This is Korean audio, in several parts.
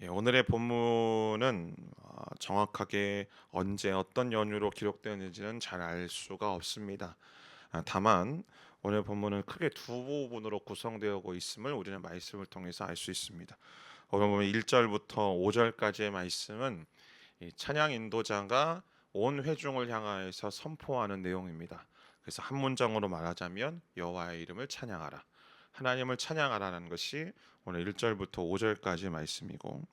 오늘의 본문은 정확하게 언제 어떤 연유로 기록되었는지는 잘 알 수가 없습니다. 다만 오늘 본문은 크게 두 부분으로 구성되어 있음을 우리는 말씀을 통해서 알 수 있습니다. 오늘 보면 1절부터 5절까지의 말씀은 이 찬양 인도자가 온 회중을 향하여서 선포하는 내용입니다. 그래서 한 문장으로 말하자면 여호와의 이름을 찬양하라. 하나님을 찬양하라는 것이 오늘 1절부터 5절까지 말씀이고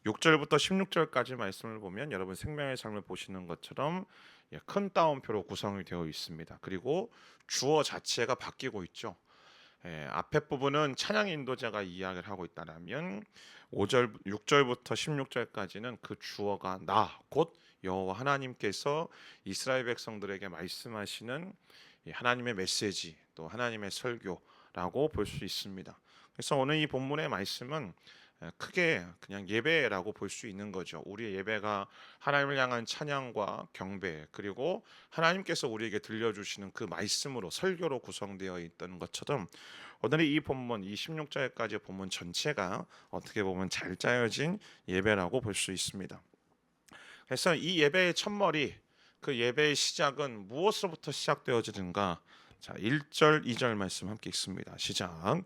6절부터 16절까지 말씀을 보면 여러분 생명의 삶을 보시는 것처럼 큰 따옴표로 구성이 되어 있습니다. 그리고 주어 자체가 바뀌고 있죠. 앞에 부분은 찬양 인도자가 이야기를 하고 있다면 5절, 6절부터 16절까지는 그 주어가 나, 곧 여호와 하나님께서 이스라엘 백성들에게 말씀하시는 이 하나님의 메시지, 또 하나님의 설교라고 볼 수 있습니다. 그래서 오늘 이 본문의 말씀은 크게 그냥 예배라고 볼 수 있는 거죠. 우리의 예배가 하나님을 향한 찬양과 경배, 그리고 하나님께서 우리에게 들려주시는 그 말씀으로 설교로 구성되어 있던 것처럼 오늘의 이 본문, 이 16절까지 본문 전체가 어떻게 보면 잘 짜여진 예배라고 볼 수 있습니다. 그래서 이 예배의 첫머리, 그 예배의 시작은 무엇으로부터 시작되어지는가? 자, 1절, 2절 말씀 함께 읽습니다. 시작.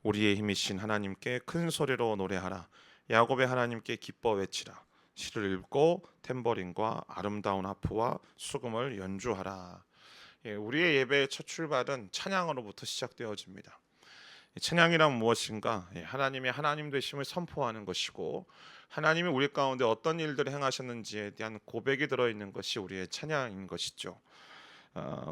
우리의 힘이신 하나님께 큰 소리로 노래하라. 야곱의 하나님께 기뻐 외치라. 시를 읽고 탬버린과 아름다운 하프와 수금을 연주하라. 우리의 예배의 첫 출발은 찬양으로부터 시작되어집니다. 찬양이란 무엇인가? 하나님의 하나님 되심을 선포하는 것이고 하나님이 우리 가운데 어떤 일들을 행하셨는지에 대한 고백이 들어있는 것이 우리의 찬양인 것이죠.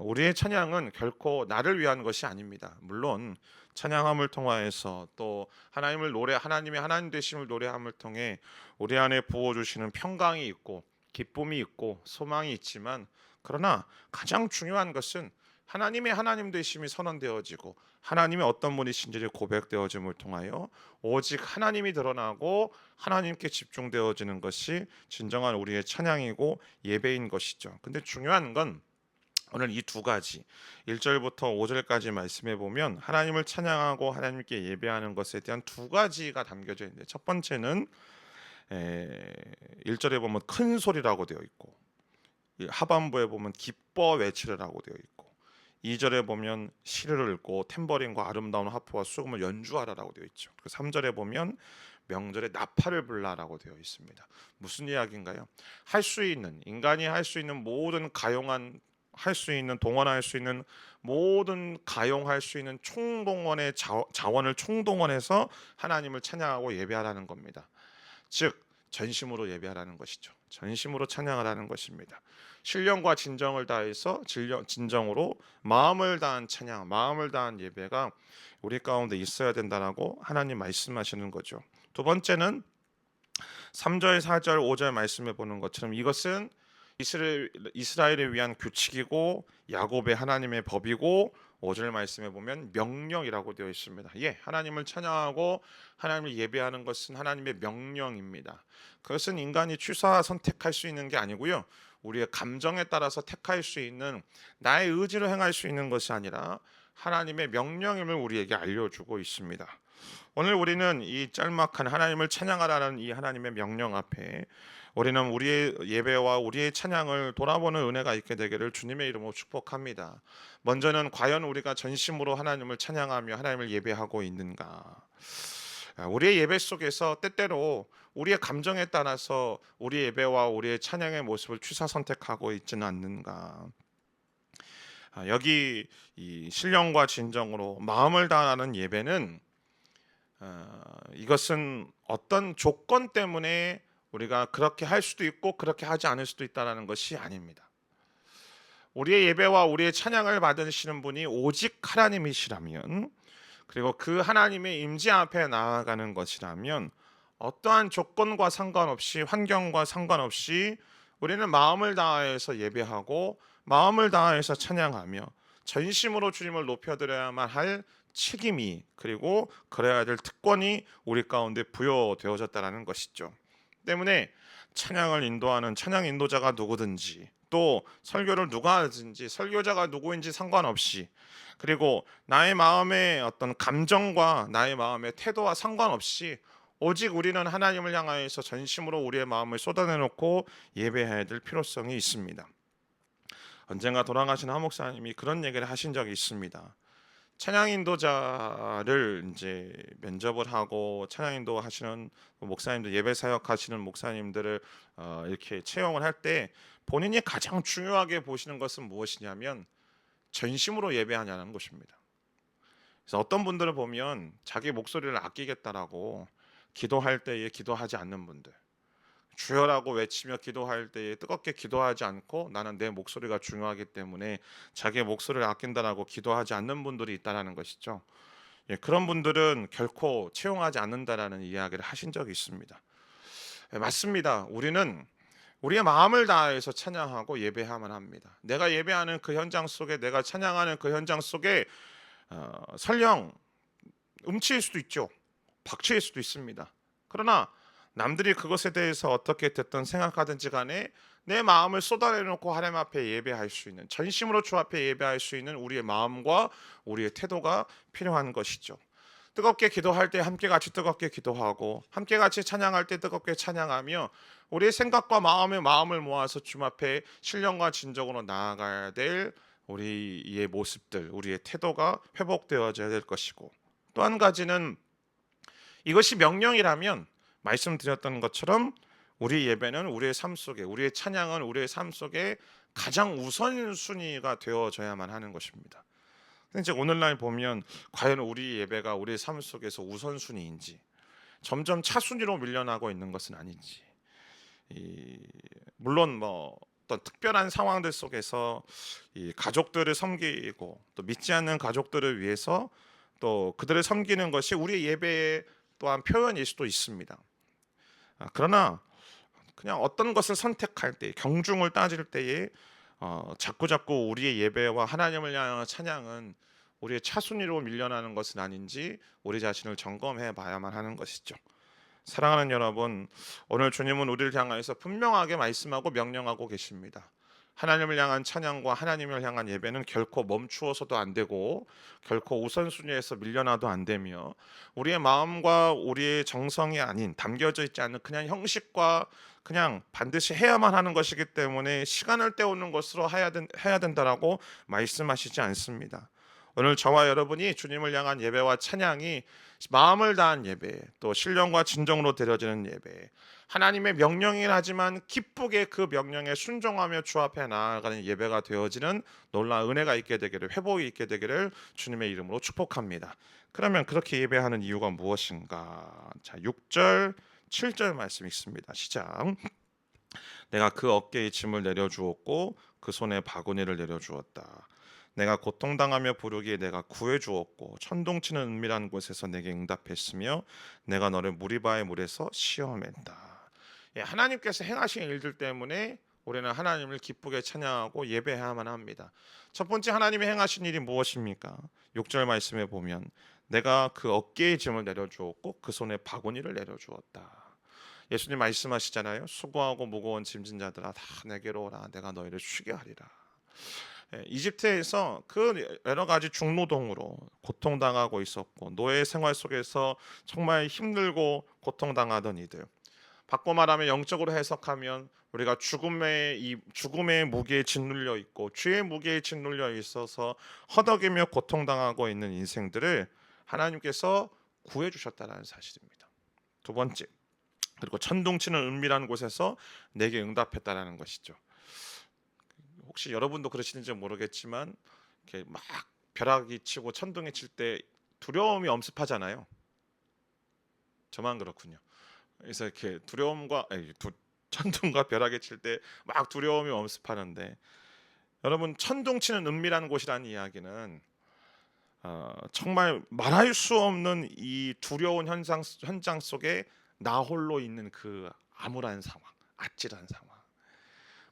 우리의 찬양은 결코 나를 위한 것이 아닙니다. 물론 찬양함을 통하여서 또 하나님의 하나님 되심을 노래함을 통해 우리 안에 부어주시는 평강이 있고 기쁨이 있고 소망이 있지만, 그러나 가장 중요한 것은 하나님의 하나님 되심이 선언되어지고 하나님이 어떤 분이신지를 고백되어짐을 통하여 오직 하나님이 드러나고 하나님께 집중되어지는 것이 진정한 우리의 찬양이고 예배인 것이죠. 근데 중요한 건 오늘 이 두 가지 1절부터 5절까지 말씀해 보면 하나님을 찬양하고 하나님께 예배하는 것에 대한 두 가지가 담겨져 있는데, 첫 번째는 1절에 보면 큰 소리라고 되어 있고 하반부에 보면 기뻐 외치라고 되어 있고 2절에 보면 시를 읽고 탬버린과 아름다운 하프와 수금을 연주하라라고 되어 있죠. 그리고 3절에 보면 명절에 나팔을 불라라고 되어 있습니다. 무슨 이야기인가요? 인간이 할 수 있는 모든 할 수 있는 동원할 수 있는 모든 가용할 수 있는 총동원의 자원을 총동원해서 하나님을 찬양하고 예배하라는 겁니다. 즉 전심으로 예배하라는 것이죠. 전심으로 찬양하라는 것입니다. 신령과 진정을 다해서 진정으로 마음을 다한 찬양, 마음을 다한 예배가 우리 가운데 있어야 된다라고 하나님 말씀하시는 거죠. 두 번째는 3절, 4절, 5절 말씀해 보는 것처럼 이것은 이스라엘을 위한 규칙이고 야곱의 하나님의 법이고 5절 말씀에 보면 명령이라고 되어 있습니다. 하나님을 찬양하고 하나님을 예배하는 것은 하나님의 명령입니다. 그것은 인간이 취사 선택할 수 있는 게 아니고요. 우리의 감정에 따라서 택할 수 있는, 나의 의지로 행할 수 있는 것이 아니라 하나님의 명령임을 우리에게 알려주고 있습니다. 오늘 우리는 이 짤막한 하나님을 찬양하라는 이 하나님의 명령 앞에 우리는 우리의 예배와 우리의 찬양을 돌아보는 은혜가 있게 되기를 주님의 이름으로 축복합니다. 먼저는 과연 우리가 전심으로 하나님을 찬양하며 하나님을 예배하고 있는가? 우리의 예배 속에서 때때로 우리의 감정에 따라서 우리의 예배와 우리의 찬양의 모습을 취사 선택하고 있지는 않는가? 여기 이 신령과 진정으로 마음을 다하는 예배는 이것은 어떤 조건 때문에 우리가 그렇게 할 수도 있고 그렇게 하지 않을 수도 있다는 것이 아닙니다. 우리의 예배와 우리의 찬양을 받으시는 분이 오직 하나님이시라면, 그리고 그 하나님의 임재 앞에 나아가는 것이라면 어떠한 조건과 상관없이, 환경과 상관없이 우리는 마음을 다해서 예배하고 마음을 다해서 찬양하며 전심으로 주님을 높여드려야만 할 책임이, 그리고 그래야 될 특권이 우리 가운데 부여되어졌다는 것이죠. 때문에 찬양을 인도하는 찬양 인도자가 누구든지, 또 설교를 누가 하든지 설교자가 누구인지 상관없이, 그리고 나의 마음의 어떤 감정과 나의 마음의 태도와 상관없이 오직 우리는 하나님을 향하여서 전심으로 우리의 마음을 쏟아내놓고 예배해야 될 필요성이 있습니다. 언젠가 돌아가신 한 목사님이 그런 얘기를 하신 적이 있습니다. 찬양 인도자를 이제 면접을 하고 찬양 인도 하시는 목사님들, 예배 사역 하시는 목사님들을 이렇게 채용을 할 때 본인이 가장 중요하게 보시는 것은 무엇이냐면 전심으로 예배하냐는 것입니다. 그래서 어떤 분들을 보면 자기 목소리를 아끼겠다라고 기도할 때에 기도하지 않는 분들, 주여라고 외치며 기도할 때에 뜨겁게 기도하지 않고 나는 내 목소리가 중요하기 때문에 자기의 목소리를 아낀다라고 기도하지 않는 분들이 있다라는 것이죠. 예, 그런 분들은 결코 채용하지 않는다라는 이야기를 하신 적이 있습니다. 예, 맞습니다. 우리는 우리의 마음을 다해서 찬양하고 예배해야만 합니다. 내가 예배하는 그 현장 속에, 내가 찬양하는 그 현장 속에 설령 음치일 수도 있죠. 박치일 수도 있습니다. 그러나 남들이 그것에 대해서 어떻게 됐든 생각하든지 간에 내 마음을 쏟아내놓고 하나님 앞에 예배할 수 있는, 전심으로 주 앞에 예배할 수 있는 우리의 마음과 우리의 태도가 필요한 것이죠. 뜨겁게 기도할 때 함께 같이 뜨겁게 기도하고 함께 같이 찬양할 때 뜨겁게 찬양하며 우리의 생각과 마음을 모아서 주 앞에 신령과 진정으로 나아가야 될 우리의 모습들, 우리의 태도가 회복되어져야 될 것이고, 또 한 가지는 이것이 명령이라면 말씀드렸던 것처럼 우리 예배는 우리의 삶 속에, 우리의 찬양은 우리의 삶 속에 가장 우선순위가 되어져야만 하는 것입니다. 근데 이제 오늘날 보면 과연 우리 예배가 우리의 삶 속에서 우선순위인지, 점점 차순위로 밀려나고 있는 것은 아닌지, 물론 뭐 어떤 특별한 상황들 속에서 이 가족들을 섬기고 또 믿지 않는 가족들을 위해서 또 그들을 섬기는 것이 우리의 예배의 또한 표현일 수도 있습니다. 그러나 그냥 어떤 것을 선택할 때, 경중을 따질 때에 자꾸자꾸 우리의 예배와 하나님을 향한 찬양은 우리의 차순위로 밀려나는 것은 아닌지 우리 자신을 점검해 봐야만 하는 것이죠. 사랑하는 여러분, 오늘 주님은 우리를 향하여서 분명하게 말씀하고 명령하고 계십니다. 하나님을 향한 찬양과 하나님을 향한 예배는 결코 멈추어서도 안 되고 결코 우선순위에서 밀려나도 안 되며, 우리의 마음과 우리의 정성이 아닌, 담겨져 있지 않는 그냥 형식과 그냥 반드시 해야만 하는 것이기 때문에 시간을 때우는 것으로 해야 된다라고 말씀하시지 않습니다. 오늘 저와 여러분이 주님을 향한 예배와 찬양이 마음을 다한 예배, 또 신령과 진정으로 드려지는 예배, 하나님의 명령이긴 하지만 기쁘게 그 명령에 순종하며 주 앞에 나아가는 예배가 되어지는 놀라운 은혜가 있게 되기를, 회복이 있게 되기를 주님의 이름으로 축복합니다. 그러면 그렇게 예배하는 이유가 무엇인가? 자, 6절 7절 말씀 있습니다. 시작. 내가 그 어깨에 짐을 내려주었고 그 손에 바구니를 내려주었다. 내가 고통당하며 부르기에 내가 구해주었고 천둥치는 은밀한 곳에서 내게 응답했으며 내가 너를 무리바의 물에서 시험했다. 예, 하나님께서 행하신 일들 때문에 우리는 하나님을 기쁘게 찬양하고 예배해야만 합니다. 첫 번째 하나님이 행하신 일이 무엇입니까? 6절 말씀에 보면 내가 그 어깨에 짐을 내려주었고 그 손에 바구니를 내려주었다. 예수님 말씀하시잖아요. 수고하고 무거운 짐진 자들아 다 내게로 오라. 내가 너희를 쉬게 하리라. 이집트에서 그 여러 가지 중노동으로 고통당하고 있었고 노예 생활 속에서 정말 힘들고 고통당하던 이들, 바꿔 말하면 영적으로 해석하면 우리가 죽음의 무게에 짓눌려 있고 죄의 무게에 짓눌려 있어서 허덕이며 고통당하고 있는 인생들을 하나님께서 구해 주셨다는 사실입니다. 두 번째, 그리고 천둥치는 은밀한 곳에서 내게 응답했다라는 것이죠. 혹시 여러분도 그러시는지 모르겠지만 이렇게 막 벼락이 치고 천둥이 칠 때 두려움이 엄습하잖아요. 저만 그렇군요. 그래서 이렇게 천둥과 벼락이 칠 때 막 두려움이 엄습하는데, 여러분 천둥 치는 은밀한 곳이라는 이야기는 정말 말할 수 없는 이 두려운 현장 속에 나 홀로 있는 그 암울한 상황, 아찔한 상황,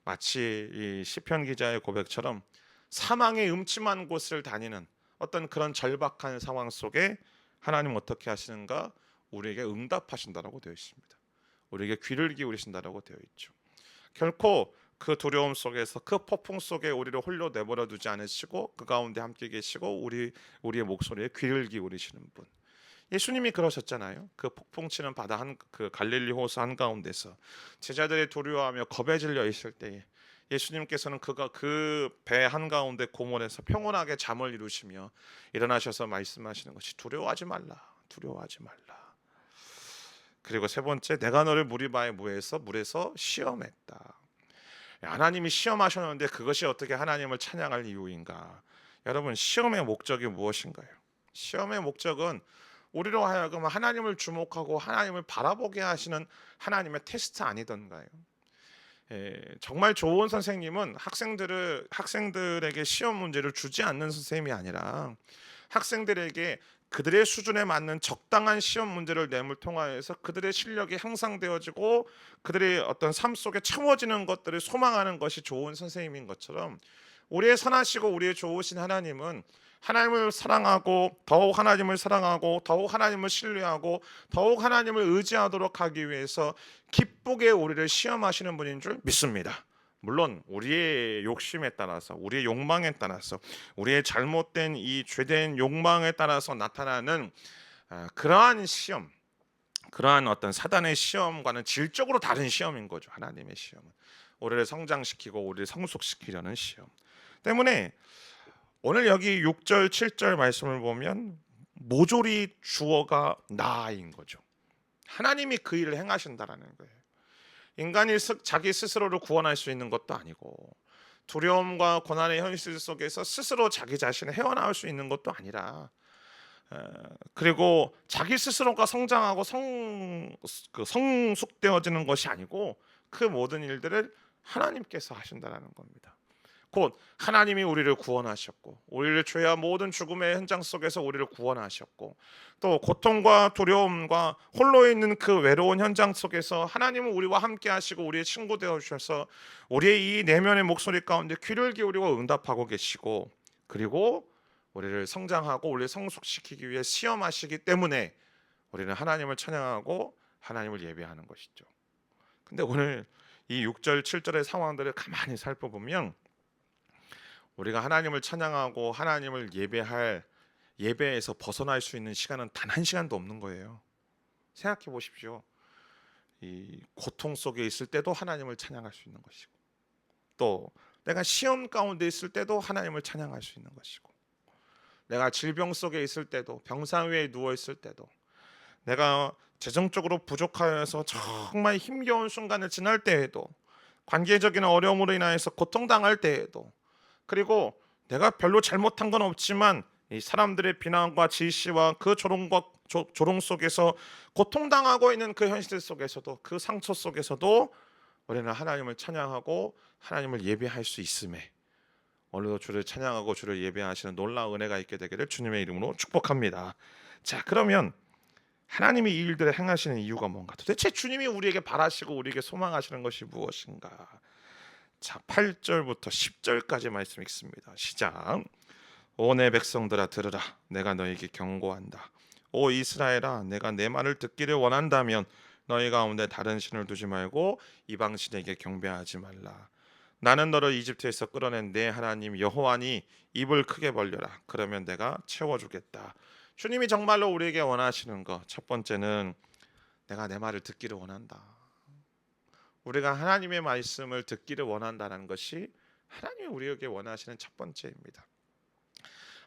마치 이 시편 기자의 고백처럼 사망의 음침한 곳을 다니는 어떤 그런 절박한 상황 속에 하나님 어떻게 하시는가? 우리에게 응답하신다라고 되어 있습니다. 우리에게 귀를 기울이신다라고 되어 있죠. 결코 그 두려움 속에서, 그 폭풍 속에 우리를 홀로 내버려 두지 않으시고 그 가운데 함께 계시고 우리의 목소리에 귀를 기울이시는 분. 예수님이 그러셨잖아요. 그 폭풍치는 바다 그 갈릴리 호수 한가운데서 제자들이 두려워하며 겁에 질려 있을 때에 예수님께서는 그가 그 배 한가운데 고문에서 평온하게 잠을 이루시며 일어나셔서 말씀하시는 것이 두려워하지 말라. 두려워하지 말라. 그리고 세 번째, 내가 너를 무리바의 물에서 시험했다. 하나님이 시험하셨는데 그것이 어떻게 하나님을 찬양할 이유인가? 여러분, 시험의 목적이 무엇인가요? 시험의 목적은 우리로 하여금 하나님을 주목하고 하나님을 바라보게 하시는 하나님의 테스트 아니던가요? 정말 좋은 선생님은 학생들에게 시험 문제를 주지 않는 선생님이 아니라 학생들에게 그들의 수준에 맞는 적당한 시험 문제를 내물 통하여서 그들의 실력이 향상되어지고 그들의 어떤 삶 속에 채워지는 것들을 소망하는 것이 좋은 선생님인 것처럼, 우리의 선하시고 우리의 좋으신 하나님은 하나님을 사랑하고 더욱 하나님을 사랑하고 더욱 하나님을 신뢰하고 더욱 하나님을 의지하도록 하기 위해서 기쁘게 우리를 시험하시는 분인 줄 믿습니다. 물론 우리의 욕심에 따라서, 우리의 욕망에 따라서, 우리의 잘못된 이 죄된 욕망에 따라서 나타나는 그러한 시험, 그러한 어떤 사단의 시험과는 질적으로 다른 시험인 거죠. 하나님의 시험은 우리를 성장시키고 우리를 성숙시키려는 시험 때문에, 오늘 여기 6절 7절 말씀을 보면 모조리 주어가 나인 거죠. 하나님이 그 일을 행하신다라는 거예요. 인간이 자기 스스로를 구원할 수 있는 것도 아니고, 두려움과 고난의 현실 속에서 스스로 자기 자신을 헤어나올 수 있는 것도 아니라, 그리고 자기 스스로가 성장하고 성숙되어지는 것이 아니고, 그 모든 일들을 하나님께서 하신다라는 겁니다. 곧 하나님이 우리를 구원하셨고, 우리를 죄와 모든 죽음의 현장 속에서 우리를 구원하셨고, 또 고통과 두려움과 홀로 있는 그 외로운 현장 속에서 하나님은 우리와 함께 하시고 우리의 친구 되어 주셔서 우리의 이 내면의 목소리 가운데 귀를 기울이고 응답하고 계시고, 그리고 우리를 성장하고 우리를 성숙시키기 위해 시험하시기 때문에 우리는 하나님을 찬양하고 하나님을 예배하는 것이죠. 근데 오늘 이 6절 7절의 상황들을 가만히 살펴보면 우리가 하나님을 찬양하고 하나님을 예배에서 벗어날 수 있는 시간은 단 한 시간도 없는 거예요. 생각해 보십시오. 이 고통 속에 있을 때도 하나님을 찬양할 수 있는 것이고, 또 내가 시험 가운데 있을 때도 하나님을 찬양할 수 있는 것이고, 내가 질병 속에 있을 때도, 병상 위에 누워 있을 때도, 내가 재정적으로 부족하여서 정말 힘겨운 순간을 지날 때에도, 관계적인 어려움으로 인하여서 고통당할 때에도, 그리고 내가 별로 잘못한 건 없지만 이 사람들의 비난과 질시와 그 조롱 속에서 고통당하고 있는 그 현실 속에서도, 그 상처 속에서도 우리는 하나님을 찬양하고 하나님을 예배할 수 있음에, 오늘도 주를 찬양하고 주를 예배하시는 놀라운 은혜가 있게 되기를 주님의 이름으로 축복합니다. 자, 그러면 하나님이 이 일들을 행하시는 이유가 뭔가? 도대체 주님이 우리에게 바라시고 우리에게 소망하시는 것이 무엇인가? 자, 8절부터 10절까지 말씀 읽습니다. 시작. 오 내 백성들아 들으라, 내가 너에게 경고한다. 오 이스라엘아, 내가 내 말을 듣기를 원한다면 너희 가운데 다른 신을 두지 말고 이방 신에게 경배하지 말라. 나는 너를 이집트에서 끌어낸 내 하나님 여호와니 입을 크게 벌려라. 그러면 내가 채워주겠다. 주님이 정말로 우리에게 원하시는 것, 첫 번째는 내가 내 말을 듣기를 원한다. 우리가 하나님의 말씀을 듣기를 원한다는 것이 하나님이 우리에게 원하시는 첫 번째입니다.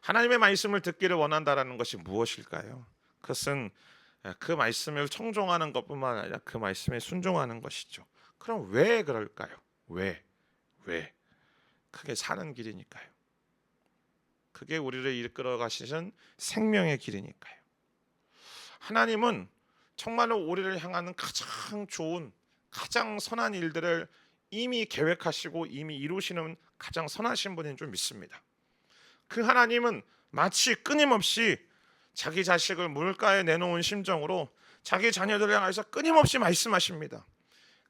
하나님의 말씀을 듣기를 원한다는 것이 무엇일까요? 그것은 그 말씀을 청종하는 것뿐만 아니라 그 말씀에 순종하는 것이죠. 그럼 왜 그럴까요? 왜? 그게 사는 길이니까요. 그게 우리를 이끌어 가시는 생명의 길이니까요. 하나님은 정말로 우리를 향하는 가장 좋은, 가장 선한 일들을 이미 계획하시고 이미 이루시는 가장 선하신 분인 줄 믿습니다. 그 하나님은 마치 끊임없이 자기 자식을 물가에 내놓은 심정으로 자기 자녀들을 향해서 끊임없이 말씀하십니다.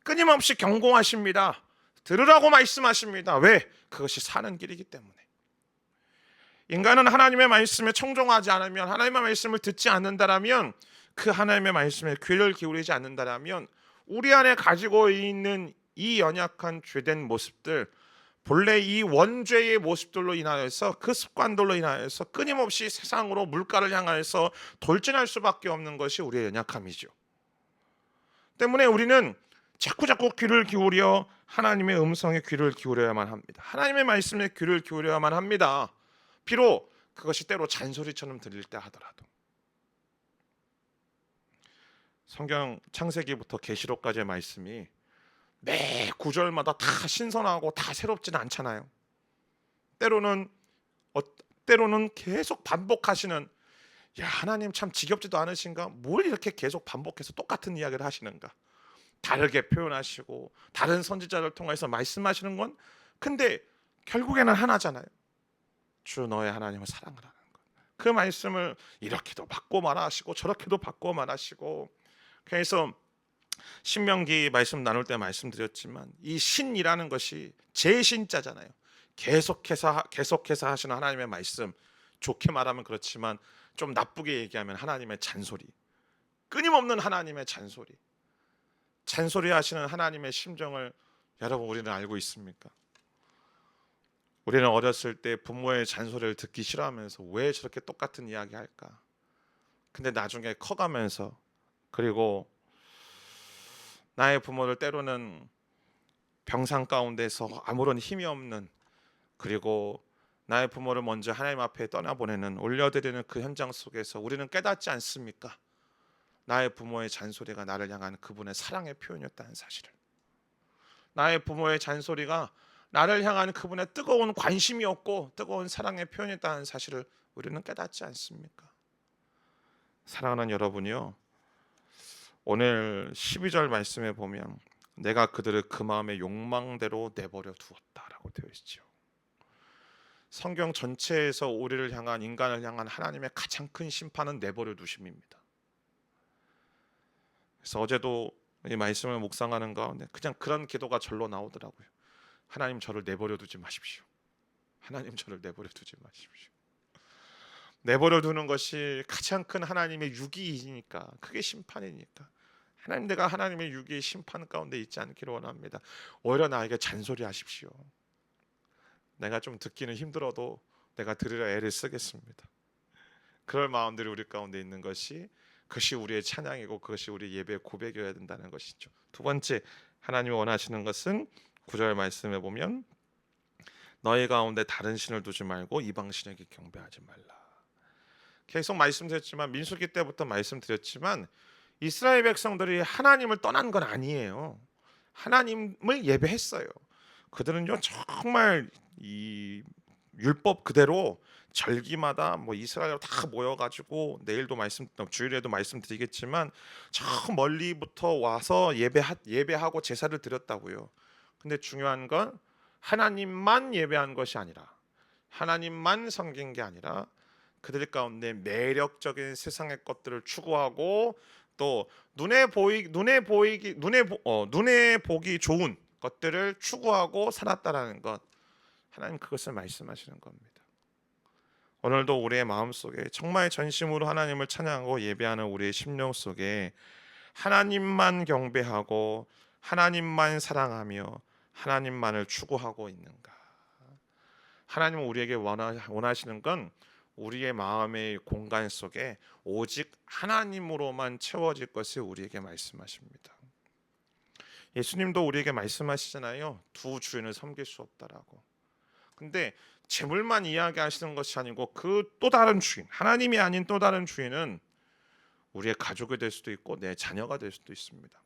끊임없이 경고하십니다. 들으라고 말씀하십니다. 왜? 그것이 사는 길이기 때문에. 인간은 하나님의 말씀에 청종하지 않으면, 하나님의 말씀을 듣지 않는다라면, 그 하나님의 말씀에 귀를 기울이지 않는다라면 우리 안에 가지고 있는 이 연약한 죄된 모습들, 본래 이 원죄의 모습들로 인하여서 그 습관들로 인하여서 끊임없이 세상으로 물가를 향하여서 돌진할 수밖에 없는 것이 우리의 연약함이죠. 때문에 우리는 자꾸자꾸 귀를 기울여 하나님의 음성에 귀를 기울여야만 합니다. 하나님의 말씀에 귀를 기울여야만 합니다. 비록 그것이 때로 잔소리처럼 들릴 때 하더라도. 성경 창세기부터 계시록까지의 말씀이 매 구절마다 다 신선하고 다 새롭지는 않잖아요. 때로는 때로는 계속 반복하시는, 야, 하나님 참 지겹지도 않으신가? 뭘 이렇게 계속 반복해서 똑같은 이야기를 하시는가? 다르게 표현하시고 다른 선지자를 통해서 말씀하시는 건, 근데 결국에는 하나잖아요. 주 너의 하나님을 사랑하라는 것. 그 말씀을 이렇게도 바꿔 말하시고 저렇게도 바꿔 말하시고. 그래서 신명기 말씀 나눌 때 말씀드렸지만 이 신이라는 것이 제 신자잖아요. 계속해서 하시는 하나님의 말씀, 좋게 말하면 그렇지만 좀 나쁘게 얘기하면 하나님의 잔소리, 끊임없는 하나님의 잔소리 하시는 하나님의 심정을 여러분 우리는 알고 있습니까? 우리는 어렸을 때 부모의 잔소리를 듣기 싫어하면서 왜 저렇게 똑같은 이야기 할까? 근데 나중에 커가면서, 그리고 나의 부모를 때로는 병상 가운데서 아무런 힘이 없는, 그리고 나의 부모를 먼저 하나님 앞에 떠나보내는, 올려드리는 그 현장 속에서 우리는 깨닫지 않습니까? 나의 부모의 잔소리가 나를 향한 그분의 사랑의 표현이었다는 사실을. 나의 부모의 잔소리가 나를 향한 그분의 뜨거운 관심이었고 뜨거운 사랑의 표현이었다는 사실을 우리는 깨닫지 않습니까? 사랑하는 여러분이요, 오늘 12절 말씀에 보면 내가 그들을 그 마음의 욕망대로 내버려 두었다라고 되어 있죠. 성경 전체에서 우리를 향한, 인간을 향한 하나님의 가장 큰 심판은 내버려 두심입니다. 그래서 어제도 이 말씀을 묵상하는 가운데 그냥 그런 기도가 절로 나오더라고요. 하나님 저를 내버려 두지 마십시오. 하나님 저를 내버려 두지 마십시오. 내버려 두는 것이 가장 큰 하나님의 유기이니까, 그게 심판이니까 하나님, 내가 하나님의 유기의 심판 가운데 있지 않기를 원합니다. 오히려 나에게 잔소리하십시오. 내가 좀 듣기는 힘들어도 내가 들으려 애를 쓰겠습니다. 그럴 마음들이 우리 가운데 있는 것이, 그것이 우리의 찬양이고 그것이 우리 예배의 고백이어야 된다는 것이죠. 두 번째, 하나님이 원하시는 것은 9절 말씀에 보면 너희 가운데 다른 신을 두지 말고 이방 신에게 경배하지 말라. 계속 말씀드렸지만, 민수기 때부터 말씀드렸지만, 이스라엘 백성들이 하나님을 떠난 건 아니에요. 하나님을 예배했어요. 그들은요 정말 이 율법 그대로 절기마다 이스라엘 다 모여가지고, 내일도 주일에도 말씀드리겠지만 저 멀리부터 와서 예배하고 제사를 드렸다고요. 근데 중요한 건 하나님만 예배한 것이 아니라, 하나님만 섬긴 게 아니라 그들 가운데 매력적인 세상의 것들을 추구하고 또 눈에 보기 좋은 것들을 추구하고 살았다라는 것, 하나님 그것을 말씀하시는 겁니다. 오늘도 우리의 마음속에 정말 전심으로 하나님을 찬양하고 예배하는 우리의 심령 속에 하나님만 경배하고 하나님만 사랑하며 하나님만을 추구하고 있는가? 하나님은 우리에게 원하시는 건 우리의 마음의 공간 속에 오직 하나님으로만 채워질 것을 우리에게 말씀하십니다. 예수님도 우리에게 말씀하시잖아요. 두 주인을 섬길 수 없다라고. 근데 재물만 이야기하시는 것이 아니고 그 또 다른 주인, 하나님이 아닌 또 다른 주인은 우리의 가족이 될 수도 있고 내 자녀가 될 수도 있습니다.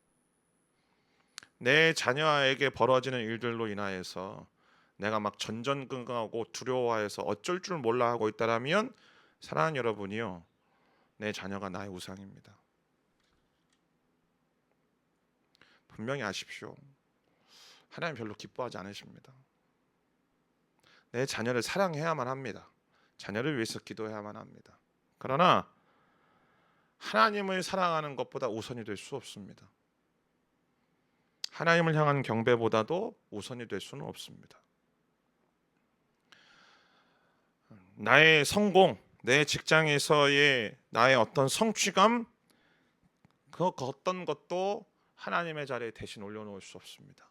내 자녀에게 벌어지는 일들로 인하여서 내가 막 전전긍긍하고 두려워해서 어쩔 줄 몰라 하고 있다라면, 사랑하는 여러분이요, 내 자녀가 나의 우상입니다. 분명히 아십시오. 하나님 별로 기뻐하지 않으십니다. 내 자녀를 사랑해야만 합니다. 자녀를 위해서 기도해야만 합니다. 그러나 하나님을 사랑하는 것보다 우선이 될 수 없습니다. 하나님을 향한 경배보다도 우선이 될 수는 없습니다. 나의 성공, 내 직장에서의 나의 어떤 성취감, 그 어떤 것도 하나님의 자리에 대신 올려놓을 수 없습니다.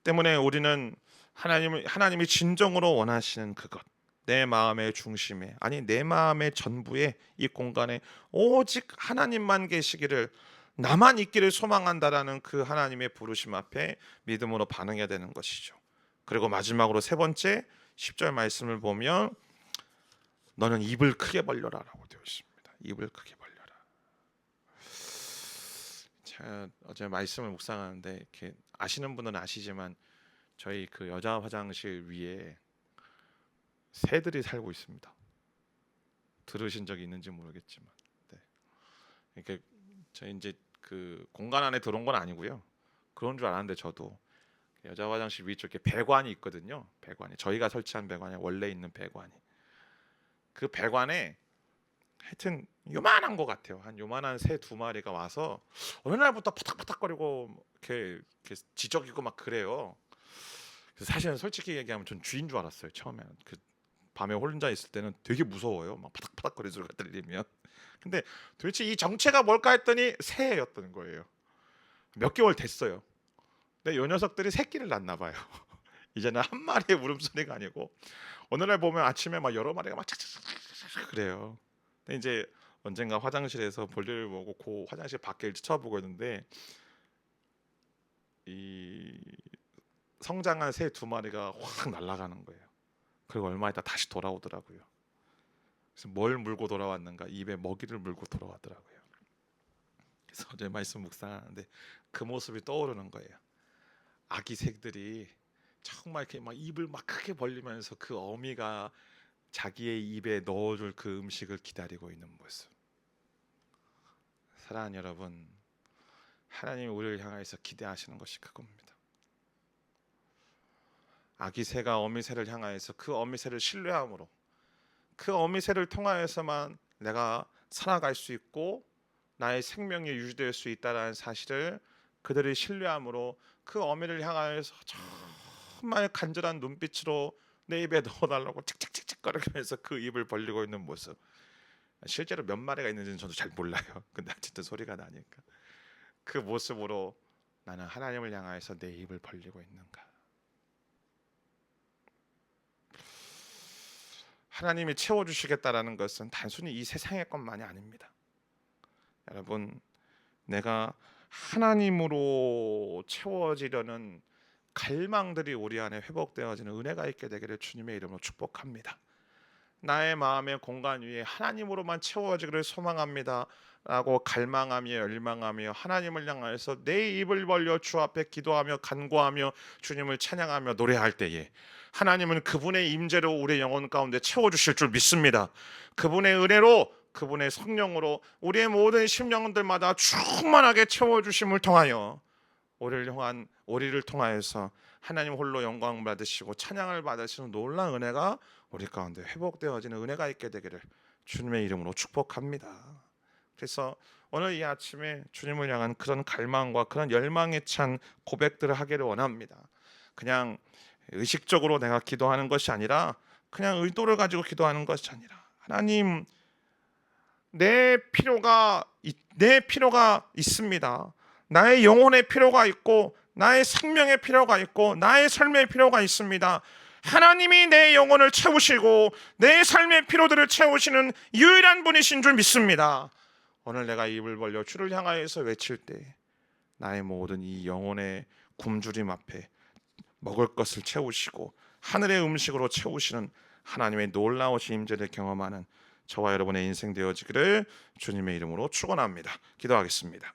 때문에 우리는 하나님이 진정으로 원하시는 그것, 내 마음의 중심에, 아니 내 마음의 전부에, 이 공간에 오직 하나님만 계시기를, 나만 있기를 소망한다라는 그 하나님의 부르심 앞에 믿음으로 반응해야 되는 것이죠. 그리고 마지막으로 세 번째 10절 말씀을 보면 너는 입을 크게 벌려라라고 되어 있습니다. 입을 크게 벌려라. 제가 어제 말씀을 묵상하는데 이렇게 아시는 분은 아시지만 저희 그 여자 화장실 위에 새들이 살고 있습니다. 들으신 적이 있는지 모르겠지만, 네. 이렇게 저 이제 그 공간 안에 들어온 건 아니고요. 그런 줄 알았는데 저도 여자 화장실 위쪽에 배관이 있거든요. 배관이 저희가 설치한 배관이 원래 있는 배관이, 그 배관에 하여튼 요만한 것 같아요. 한 요만한 새 두 마리가 와서 어느 날부터 파닥파닥거리고 이렇게 지저귀고 막 그래요. 그래서 사실은 솔직히 얘기하면 전 쥐인 줄 알았어요. 처음에는 그 밤에 혼자 있을 때는 되게 무서워요. 막 파닥파닥거리는 소리가 들리면. 근데 도대체 이 정체가 뭘까 했더니 새였던 거예요. 몇 개월 됐어요. 근데 요 녀석들이 새끼를 낳나 봐요. 이제는 한 마리의 울음소리가 아니고 어느 날 보면 아침에 막 여러 마리가 막 착착착착 그래요. 근데 이제 언젠가 화장실에서 볼일을 보고 그 화장실 밖을 쳐다보고 있는데 이 성장한 새 두 마리가 확 날아가는 거예요. 그리고 얼마 있다 다시 돌아오더라고요. 그래서 뭘 물고 돌아왔는가? 입에 먹이를 물고 돌아왔더라고요. 그래서 어제 말씀 묵상하는데 그 모습이 떠오르는 거예요. 아기 새들이 정말 이렇게 막 입을 막 크게 벌리면서 그 어미가 자기의 입에 넣어줄 그 음식을 기다리고 있는 모습. 사랑하는 여러분, 하나님이 우리를 향해서 기대하시는 것이 그겁니다. 아기 새가 어미 새를 향하여서 그 어미 새를 신뢰함으로, 그 어미 새를 통하여서만 내가 살아갈 수 있고 나의 생명이 유지될 수 있다는 사실을 그들이 신뢰함으로 그 어미를 향하여서 정말 간절한 눈빛으로 내 입에 넣어달라고 칙칙칙칙거리면서 그 입을 벌리고 있는 모습. 실제로 몇 마리가 있는지는 저도 잘 몰라요. 근데 어쨌든 소리가 나니까 그 모습으로 나는 하나님을 향하여서 내 입을 벌리고 있는가. 하나님이 채워주시겠다라는 것은 단순히 이 세상의 것만이 아닙니다. 여러분, 내가 하나님으로 채워지려는 갈망들이 우리 안에 회복되어지는 은혜가 있게 되기를 주님의 이름으로 축복합니다. 나의 마음의 공간 위에 하나님으로만 채워지기를 소망합니다 라고 갈망하며 열망하며 하나님을 향하여서 내 입을 벌려 주 앞에 기도하며 간구하며 주님을 찬양하며 노래할 때에 하나님은 그분의 임재로 우리의 영혼 가운데 채워주실 줄 믿습니다. 그분의 은혜로, 그분의 성령으로 우리의 모든 심령들마다 충만하게 채워주심을 통하여 우리를 통하여서 하나님 홀로 영광 받으시고 찬양을 받으시는 놀라운 은혜가 우리 가운데 회복되어지는 은혜가 있게 되기를 주님의 이름으로 축복합니다. 그래서 오늘 이 아침에 주님을 향한 그런 갈망과 그런 열망에 찬 고백들을 하기를 원합니다. 그냥 의식적으로 내가 기도하는 것이 아니라 그냥 의도를 가지고 기도하는 것이 아니라 하나님, 내 필요가 있습니다. 나의 영혼의 필요가 있고 나의 생명의 필요가 있고 나의 삶의 필요가 있습니다. 하나님이 내 영혼을 채우시고 내 삶의 필요들을 채우시는 유일한 분이신 줄 믿습니다. 오늘 내가 입을 벌려 주를 향하여서 외칠 때 나의 모든 이 영혼의 굶주림 앞에 먹을 것을 채우시고 하늘의 음식으로 채우시는 하나님의 놀라우신 임재를 경험하는 저와 여러분의 인생 되어지기를 주님의 이름으로 축원합니다. 기도하겠습니다.